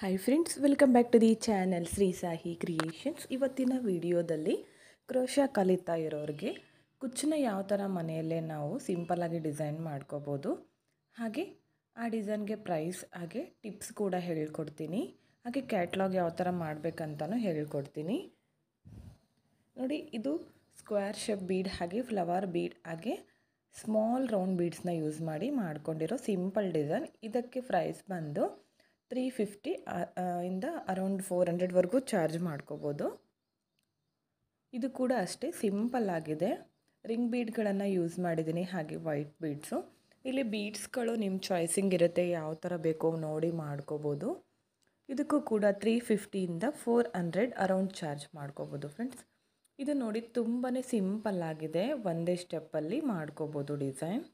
Hi friends, welcome back to the channel Shri Sahi creations. ಇವತ್ತಿನ ವಿಡಿಯೋದಲ್ಲಿ crochet ಕಲಿತಾ ಇರೋರಿಗೆ ಕುಚ್ಚನ್ನ ಯಾವ ಥರ ಮನೆಯಲ್ಲೇ ನಾವು ಸಿಂಪಲ್ಲಾಗಿ ಡಿಸೈನ್ ಮಾಡ್ಕೋಬೋದು, ಹಾಗೆ ಆ ಡಿಸೈನ್ಗೆ ಪ್ರೈಸ್ ಹಾಗೆ ಟಿಪ್ಸ್ ಕೂಡ ಹೇಳ್ಕೊಡ್ತೀನಿ. ಹಾಗೆ ಕ್ಯಾಟ್ಲಾಗ್ ಯಾವ ಥರ ಮಾಡಬೇಕಂತನೂ ಹೇಳ್ಕೊಡ್ತೀನಿ. ನೋಡಿ, ಇದು ಸ್ಕ್ವೇರ್ ಶೇಪ್ ಬೀಡ್ ಹಾಗೆ ಫ್ಲವರ್ ಬೀಡ್ ಹಾಗೆ ಸ್ಮಾಲ್ ರೌಂಡ್ ಬೀಡ್ಸ್ನ ಯೂಸ್ ಮಾಡಿ ಮಾಡ್ಕೊಂಡಿರೋ ಸಿಂಪಲ್ ಡಿಸೈನ್. ಇದಕ್ಕೆ ಪ್ರೈಸ್ ಬಂದು 350 ಇಂದ ಅರೌಂಡ್ 400ವರೆಗೂ ಚಾರ್ಜ್ ಮಾಡ್ಕೋಬೋದು. ಇದು ಕೂಡ ಅಷ್ಟೇ ಸಿಂಪಲ್ ಆಗಿದೆ. ರಿಂಗ್ ಬೀಡ್ಗಳನ್ನು ಯೂಸ್ ಮಾಡಿದ್ದೀನಿ, ಹಾಗೆ ವೈಟ್ ಬೀಡ್ಸು. ಇಲ್ಲಿ ಬೀಡ್ಸ್ಗಳು ನಿಮ್ಮ ಚಾಯ್ಸಿಂಗ್ ಇರುತ್ತೆ, ಯಾವ ಥರ ಬೇಕೋ ನೋಡಿ ಮಾಡ್ಕೋಬೋದು. ಇದಕ್ಕೂ ಕೂಡ 350 ಇಂದ 400 ಅರೌಂಡ್ ಚಾರ್ಜ್ ಮಾಡ್ಕೋಬೋದು ಫ್ರೆಂಡ್ಸ್. ಇದು ನೋಡಿ ತುಂಬಾ ಸಿಂಪಲ್ ಆಗಿದೆ, ಒಂದೇ ಸ್ಟೆಪ್ಪಲ್ಲಿ ಮಾಡ್ಕೋಬೋದು ಡಿಸೈನ್.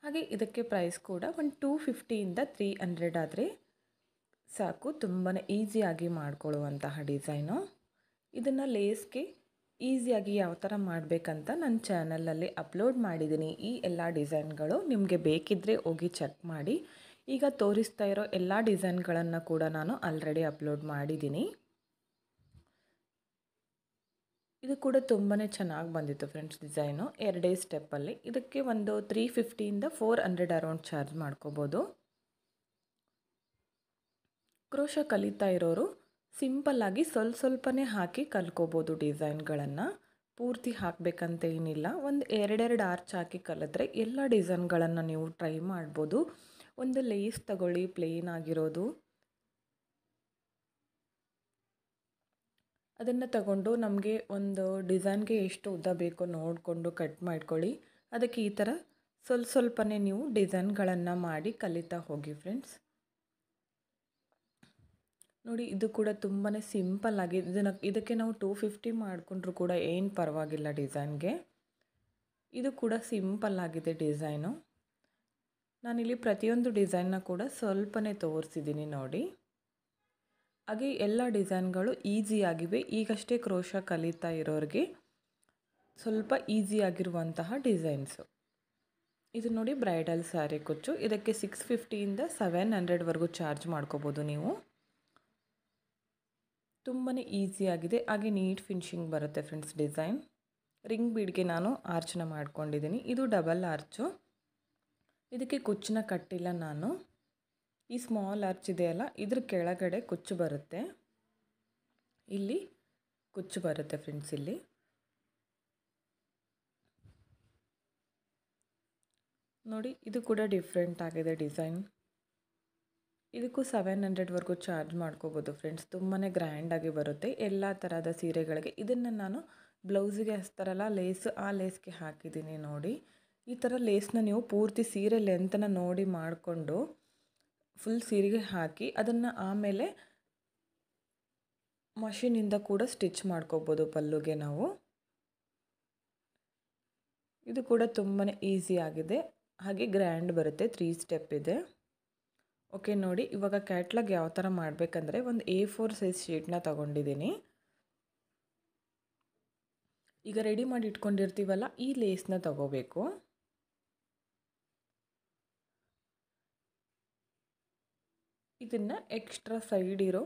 ಹಾಗೆ ಇದಕ್ಕೆ ಪ್ರೈಸ್ ಕೂಡ ಒಂದು 250 ಇಂದ 300 ಆದರೆ ಸಾಕು, ತುಂಬಾ ಈಸಿಯಾಗಿ ಮಾಡ್ಕೊಳ್ಳುವಂತಹ ಡಿಸೈನು. ಇದನ್ನು ಲೇಸ್ಗೆ ಈಸಿಯಾಗಿ ಯಾವ ಥರ ಮಾಡಬೇಕಂತ ನನ್ನ ಚಾನಲಲ್ಲಿ ಅಪ್ಲೋಡ್ ಮಾಡಿದ್ದೀನಿ. ಈ ಎಲ್ಲ ಡಿಸೈನ್ಗಳು ನಿಮಗೆ ಬೇಕಿದ್ದರೆ ಹೋಗಿ ಚೆಕ್ ಮಾಡಿ. ಈಗ ತೋರಿಸ್ತಾ ಇರೋ ಎಲ್ಲ ಡಿಸೈನ್ಗಳನ್ನು ಕೂಡ ನಾನು ಆಲ್ರೆಡಿ ಅಪ್ಲೋಡ್ ಮಾಡಿದ್ದೀನಿ. ಇದು ಕೂಡ ತುಂಬಾ ಚೆನ್ನಾಗಿ ಬಂದಿತ್ತು ಫ್ರೆಂಡ್ಸ್ ಡಿಸೈನು, ಎರಡೇ ಸ್ಟೆಪ್ಪಲ್ಲಿ. ಇದಕ್ಕೆ ಒಂದು 350 ಇಂದ 400 ಅರೌಂಡ್ ಚಾರ್ಜ್ ಮಾಡ್ಕೋಬೋದು. ಕ್ರೋಶಾ ಕಲಿತಾ ಇರೋರು ಸಿಂಪಲ್ಲಾಗಿ ಸ್ವಲ್ಪನೇ ಹಾಕಿ ಕಲ್ಕೋಬೋದು ಡಿಸೈನ್ಗಳನ್ನು. ಪೂರ್ತಿ ಹಾಕಬೇಕಂತ ಏನಿಲ್ಲ, ಒಂದು ಎರಡೆರಡು ಆರ್ಚ್ ಹಾಕಿ ಕಲಿತ್ರೆ ಎಲ್ಲ ಡಿಸೈನ್ಗಳನ್ನು ನೀವು ಟ್ರೈ ಮಾಡ್ಬೋದು. ಒಂದು ಲೇಸ್ ತಗೊಳ್ಳಿ, ಪ್ಲೇನ್ ಆಗಿರೋದು, ಅದನ್ನು ತಗೊಂಡು ನಮಗೆ ಒಂದು ಡಿಸೈನ್ಗೆ ಎಷ್ಟು ಉದ್ದ ಬೇಕೋ ನೋಡಿಕೊಂಡು ಕಟ್ ಮಾಡ್ಕೊಳ್ಳಿ. ಅದಕ್ಕೆ ಈ ಥರ ಸ್ವಲ್ಪನೇ ನೀವು ಡಿಸೈನ್ಗಳನ್ನು ಮಾಡಿ ಕಲಿತಾ ಹೋಗಿ ಫ್ರೆಂಡ್ಸ್. ನೋಡಿ, ಇದು ಕೂಡ ತುಂಬಾ ಸಿಂಪಲ್ ಆಗಿ ಇದಕ್ಕೆ ನಾವು 250 ಮಾಡಿಕೊಂಡ್ರೂ ಕೂಡ ಏನು ಪರವಾಗಿಲ್ಲ ಡಿಸೈನ್ಗೆ. ಇದು ಕೂಡ ಸಿಂಪಲ್ ಆಗಿದೆ ಡಿಸೈನು. ನಾನಿಲ್ಲಿ ಪ್ರತಿಯೊಂದು ಡಿಸೈನ್ನ ಕೂಡ ಸ್ವಲ್ಪನೇ ತೋರಿಸಿದ್ದೀನಿ ನೋಡಿ. ಹಾಗೆ ಎಲ್ಲ ಡಿಸೈನ್ಗಳು ಈಸಿಯಾಗಿವೆ. ಈಗಷ್ಟೇ ಕ್ರೋಶಾ ಕಲಿತಾ ಇರೋರಿಗೆ ಸ್ವಲ್ಪ ಈಸಿಯಾಗಿರುವಂತಹ ಡಿಸೈನ್ಸು. ಇದು ನೋಡಿ ಬ್ರೈಡಲ್ ಸ್ಯಾರಿ ಕುಚ್ಚು. ಇದಕ್ಕೆ 650 ಇಂದ 700ವರೆಗೂ ಚಾರ್ಜ್ ಮಾಡ್ಕೋಬೋದು ನೀವು. ತುಂಬಾ ಈಸಿಯಾಗಿದೆ, ಹಾಗೆ ನೀಟ್ ಫಿನಿಶಿಂಗ್ ಬರುತ್ತೆ ಫ್ರೆಂಡ್ಸ್ ಡಿಸೈನ್. ರಿಂಗ್ ಬೀಡ್ಗೆ ನಾನು ಆರ್ಚನ್ನ ಮಾಡ್ಕೊಂಡಿದ್ದೀನಿ. ಇದು ಡಬಲ್ ಆರ್ಚು. ಇದಕ್ಕೆ ಕುಚ್ಚನ್ನ ಕಟ್ಟಿಲ್ಲ ನಾನು. ಈ ಸ್ಮಾಲ್ ಆರ್ಚ್ ಇದೆಯಲ್ಲ, ಇದ್ರ ಕೆಳಗಡೆ ಕುಚ್ಚು ಬರುತ್ತೆ. ಇಲ್ಲಿ ಕುಚ್ಚು ಬರುತ್ತೆ ಫ್ರೆಂಡ್ಸ್. ಇಲ್ಲಿ ನೋಡಿ, ಇದು ಕೂಡ ಡಿಫ್ರೆಂಟ್ ಆಗಿದೆ ಡಿಸೈನ್. ಇದಕ್ಕೂ 700ವರೆಗೂ ಚಾರ್ಜ್ ಮಾಡ್ಕೋಬೋದು ಫ್ರೆಂಡ್ಸ್. ತುಂಬಾ ಗ್ರ್ಯಾಂಡಾಗಿ ಬರುತ್ತೆ ಎಲ್ಲ ಥರದ ಸೀರೆಗಳಿಗೆ. ಇದನ್ನು ನಾನು ಬ್ಲೌಸಿಗೆ ಹಚ್ತಾರಲ್ಲ ಲೇಸು, ಆ ಲೇಸ್ಗೆ ಹಾಕಿದ್ದೀನಿ ನೋಡಿ. ಈ ಥರ ಲೇಸ್ನ ನೀವು ಪೂರ್ತಿ ಸೀರೆ ಲೆಂತನ್ನು ನೋಡಿ ಮಾಡಿಕೊಂಡು ಫುಲ್ ಸೀರೆಗೆ ಹಾಕಿ ಅದನ್ನು ಆಮೇಲೆ ಮಷೀನಿಂದ ಕೂಡ ಸ್ಟಿಚ್ ಮಾಡ್ಕೋಬೋದು ಪಲ್ಲುಗೆ ನಾವು. ಇದು ಕೂಡ ತುಂಬಾ ಈಸಿ ಆಗಿದೆ, ಹಾಗೆ ಗ್ರ್ಯಾಂಡ್ ಬರುತ್ತೆ. 3 ಸ್ಟೆಪ್ ಇದೆ. ಓಕೆ ನೋಡಿ, ಇವಾಗ ಕ್ಯಾಟ್ಲಾಗ್ ಯಾವ ಥರ ಮಾಡಬೇಕಂದ್ರೆ ಒಂದು A4 ಸೈಜ್ ಶೀಟ್ನ ತೊಗೊಂಡಿದ್ದೀನಿ. ಈಗ ರೆಡಿ ಮಾಡಿ ಇಟ್ಕೊಂಡಿರ್ತೀವಲ್ಲ, ಈ ಲೇಸ್ನ ತಗೋಬೇಕು. ಇದನ್ನು ಎಕ್ಸ್ಟ್ರಾ ಸೈಡ್ ಇರೋ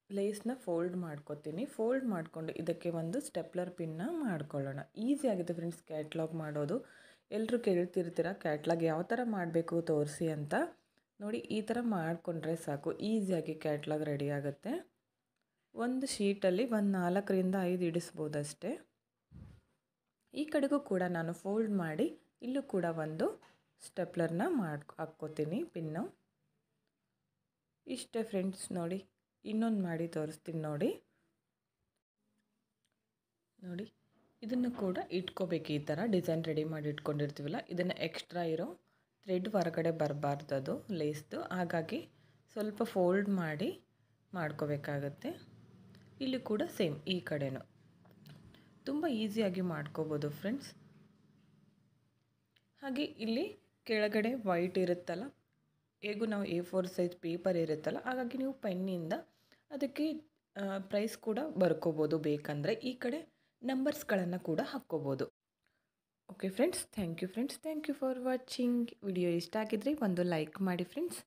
ಲೇಸ್ನ ಫೋಲ್ಡ್ ಮಾಡ್ಕೊತೀನಿ. ಫೋಲ್ಡ್ ಮಾಡಿಕೊಂಡು ಇದಕ್ಕೆ ಒಂದು ಸ್ಟೆಪ್ಲರ್ ಪಿನ್ನ ಮಾಡ್ಕೊಳ್ಳೋಣ. ಈಸಿ ಆಗಿದೆ ಫ್ರೆಂಡ್ಸ್ ಕ್ಯಾಟ್ಲಾಗ್ ಮಾಡೋದು. ಎಲ್ಲರೂ ಕೇಳ್ತಿರ್ತೀರ ಕ್ಯಾಟ್ಲಾಗ್ ಯಾವ ಥರ ಮಾಡಬೇಕು ತೋರಿಸಿ ಅಂತ. ನೋಡಿ, ಈ ಥರ ಮಾಡಿಕೊಂಡ್ರೆ ಸಾಕು, ಈಸಿಯಾಗಿ ಕ್ಯಾಟ್ಲಾಗ್ ರೆಡಿ ಆಗುತ್ತೆ. ಒಂದು ಶೀಟಲ್ಲಿ ಒಂದು 4ರಿಂದ 5 ಇಡಿಸ್ಬೋದು ಅಷ್ಟೇ. ಈ ಕಡೆಗೂ ಕೂಡ ನಾನು ಫೋಲ್ಡ್ ಮಾಡಿ ಇಲ್ಲೂ ಕೂಡ ಒಂದು ಸ್ಟೆಪ್ಲರ್ನ ಹಾಕ್ಕೋತೀನಿ ಪಿನ್ನು. ಇಷ್ಟೇ ಫ್ರೆಂಡ್ಸ್. ನೋಡಿ, ಇನ್ನೊಂದು ಮಾಡಿ ತೋರಿಸ್ತೀನಿ ನೋಡಿ. ನೋಡಿ, ಇದನ್ನು ಕೂಡ ಇಟ್ಕೋಬೇಕು. ಈ ಥರ ಡಿಸೈನ್ ರೆಡಿ ಮಾಡಿ ಇಟ್ಕೊಂಡಿರ್ತೀವಲ್ಲ, ಇದನ್ನು ಎಕ್ಸ್ಟ್ರಾ ಇರೋ ಥ್ರೆಡ್ ಹೊರಗಡೆ ಬರಬಾರ್ದು ಅದು ಲೇಸ್ದು, ಹಾಗಾಗಿ ಸ್ವಲ್ಪ ಫೋಲ್ಡ್ ಮಾಡಿ ಮಾಡ್ಕೋಬೇಕಾಗತ್ತೆ. ಇಲ್ಲಿ ಕೂಡ ಸೇಮ್ ಈ ಕಡೆನೂ ತುಂಬ ಈಸಿಯಾಗಿ ಮಾಡ್ಕೋಬೋದು ಫ್ರೆಂಡ್ಸ್. ಹಾಗೆ ಇಲ್ಲಿ ಕೆಳಗಡೆ ವೈಟ್ ಇರುತ್ತಲ್ಲ, ಹೇಗೂ ನಾವು A4 ಸೈಜ್ ಪೇಪರ್ ಇರುತ್ತಲ್ಲ, ಹಾಗಾಗಿ ನೀವು ಪೆನ್ನಿಂದ ಅದಕ್ಕೆ ಪ್ರೈಸ್ ಕೂಡ ಬರ್ಕೋಬೋದು. ಬೇಕಂದರೆ ಈ ಕಡೆ ನಂಬರ್ಸ್ಗಳನ್ನು ಕೂಡ ಹಾಕ್ಕೋಬೋದು. Okay friends, thank you friends, thank you for watching. Video ಇಷ್ಟ ಆಗಿದ್ರೆ ಒಂದು ಲೈಕ್ ಮಾಡಿ ಫ್ರೆಂಡ್ಸ್.